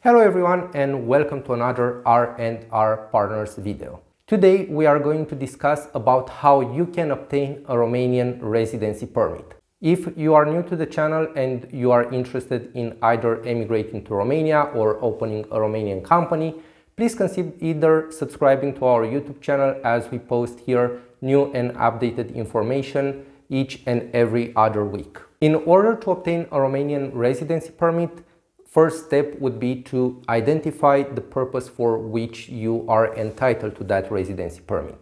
Hello everyone and welcome to another R&R Partners video. Today we are going to discuss about how you can obtain a Romanian residency permit. If you are new to the channel and you are interested in either emigrating to Romania or opening a Romanian company, please consider either subscribing to our YouTube channel as we post here new and updated information each and every other week. In order to obtain a Romanian residency permit, first step would be to identify the purpose for which you are entitled to that residency permit.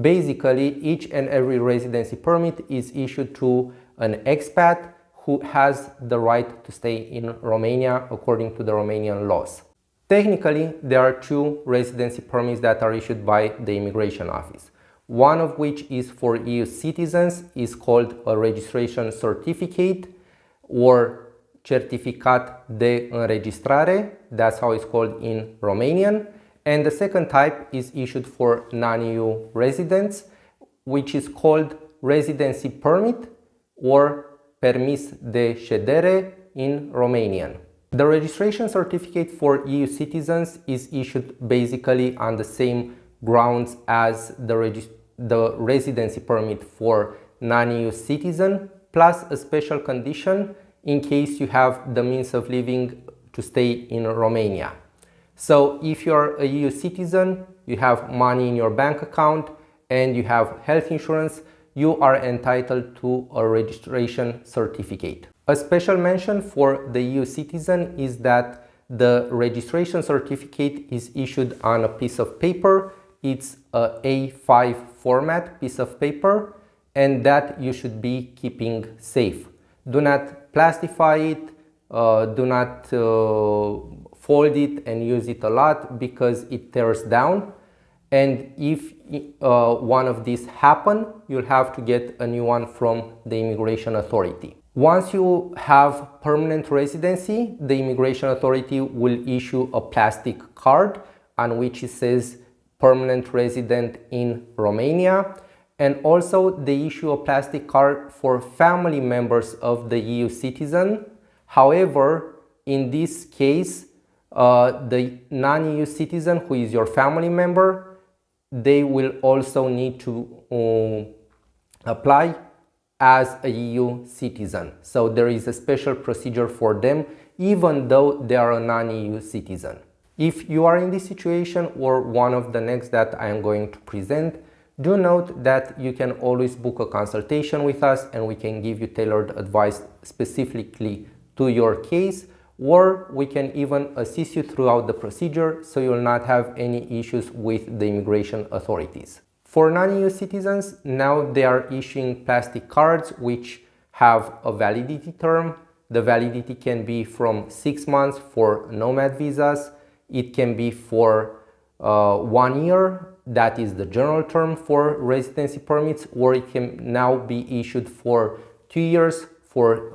Basically, each and every residency permit is issued to an expat who has the right to stay in Romania according to the Romanian laws. Technically, there are two residency permits that are issued by the immigration office. One of which is for EU citizens, is called a registration certificate or Certificat de Înregistrare, that's how it's called in Romanian. And the second type is issued for non-EU residents, which is called Residency Permit or Permis de Ședere in Romanian. The registration certificate for EU citizens is issued basically on the same grounds as the residency permit for non-EU citizen, plus a special condition in case you have the means of living to stay in Romania. So if you're a EU citizen, you have money in your bank account and you have health insurance, you are entitled to a registration certificate. A special mention for the EU citizen is that the registration certificate is issued on a piece of paper. It's a A5 format piece of paper, and that you should be keeping safe. Do not plastify it, do not fold it and use it a lot because it tears down. And if one of these happen, you'll have to get a new one from the immigration authority. Once you have permanent residency, the immigration authority will issue a plastic card on which it says permanent resident in Romania. And also they issue a plastic card for family members of the EU citizen. However, in this case, the non-EU citizen who is your family member, they will also need to apply as a EU citizen. So there is a special procedure for them, even though they are a non-EU citizen. If you are in this situation or one of the next that I am going to present, do note that you can always book a consultation with us and we can give you tailored advice specifically to your case, or we can even assist you throughout the procedure so you will not have any issues with the immigration authorities. For non-EU citizens, now they are issuing plastic cards which have a validity term. The validity can be from 6 months for nomad visas. It can be for 1 year. That is the general term for residency permits, or it can now be issued for 2 years for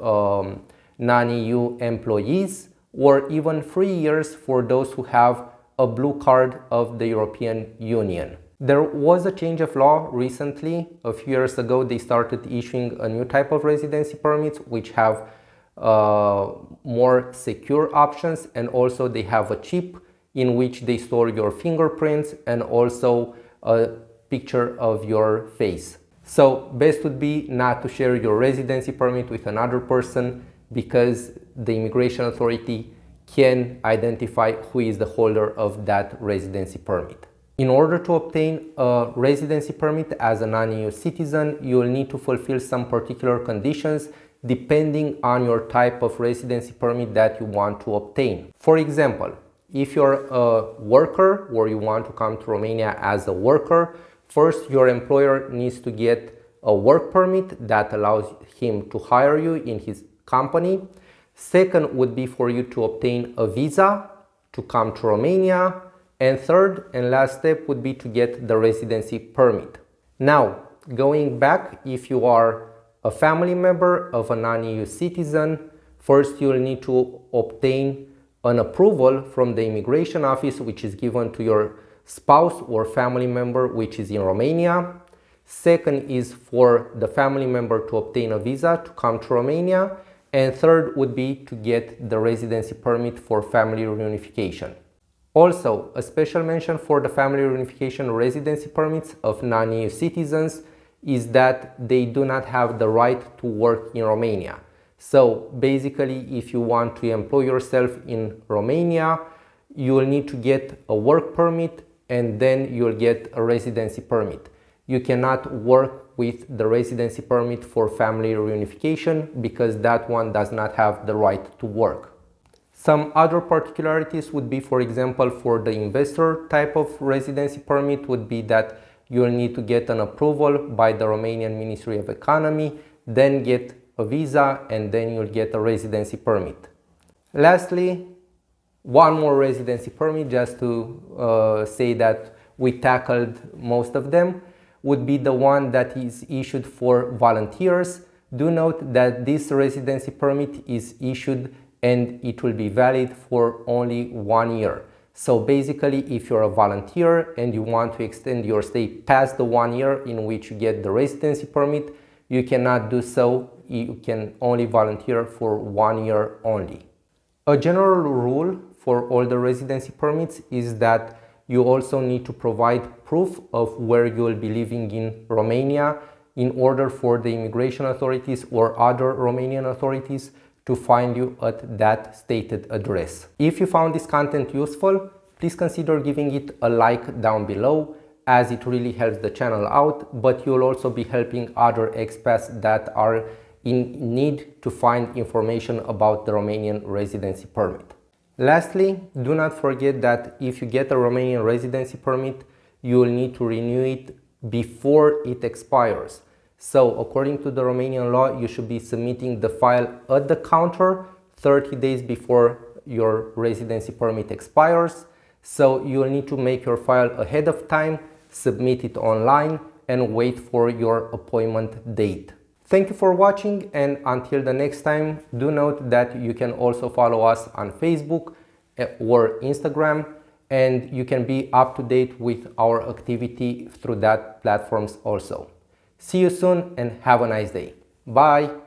non-EU employees, or even 3 years for those who have a blue card of the European Union. There was a change of law recently. A few years ago, they started issuing a new type of residency permits which have more secure options, and also they have a chip in which they store your fingerprints and also a picture of your face. So best would be not to share your residency permit with another person because the immigration authority can identify who is the holder of that residency permit. In order to obtain a residency permit as a non-EU citizen, you will need to fulfill some particular conditions depending on your type of residency permit that you want to obtain. For example, if you're a worker or you want to come to Romania as a worker, first your employer needs to get a work permit that allows him to hire you in his company. Second would be for you to obtain a visa to come to Romania. And third and last step would be to get the residency permit. Now, going back, if you are a family member of a non-EU citizen, first you'll need to obtain an approval from the immigration office, which is given to your spouse or family member which is in Romania. Second is for the family member to obtain a visa to come to Romania. And third would be to get the residency permit for family reunification. Also, a special mention for the family reunification residency permits of non-EU citizens is that they do not have the right to work in Romania. So basically, if you want to employ yourself in Romania, you will need to get a work permit and then you'll get a residency permit. You cannot work with the residency permit for family reunification because that one does not have the right to work. Some other particularities would be, for example, for the investor type of residency permit would be that you'll need to get an approval by the Romanian Ministry of Economy, then get a visa, and then you'll get a residency permit. Lastly, one more residency permit, just to say that we tackled most of them, would be the one that is issued for volunteers. Do note that this residency permit is issued and it will be valid for only 1 year. So basically, if you're a volunteer and you want to extend your stay past the 1 year in which you get the residency permit, you cannot do so. You can only volunteer for 1 year only. A general rule for all the residency permits is that you also need to provide proof of where you will be living in Romania in order for the immigration authorities or other Romanian authorities to find you at that stated address. If you found this content useful, please consider giving it a like down below, as it really helps the channel out, but you'll also be helping other expats that are in need to find information about the Romanian residency permit. Lastly, do not forget that if you get a Romanian residency permit, you will need to renew it before it expires. So according to the Romanian law, you should be submitting the file at the counter 30 days before your residency permit expires. So you will need to make your file ahead of time, submit it online, and wait for your appointment date. Thank you for watching, and until the next time, do note that you can also follow us on Facebook or Instagram, and you can be up to date with our activity through that platforms also. See you soon and have a nice day. Bye!